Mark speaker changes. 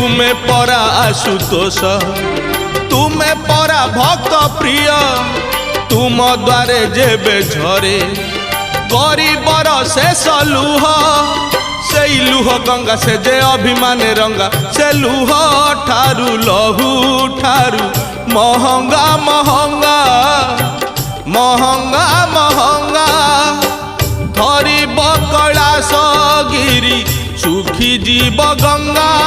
Speaker 1: तुमे परा आशुतोष तुमे परा भक्त प्रिय तुम द्वारे जेबे झरे गरीबर शेष लुह से लुह गंगा से जे अभिमाने रंगा से लुह ठारू लहू ठारू महंगा महंगा महंगा महंगा धरी कैलाश गिरी सुखी जीव गंगा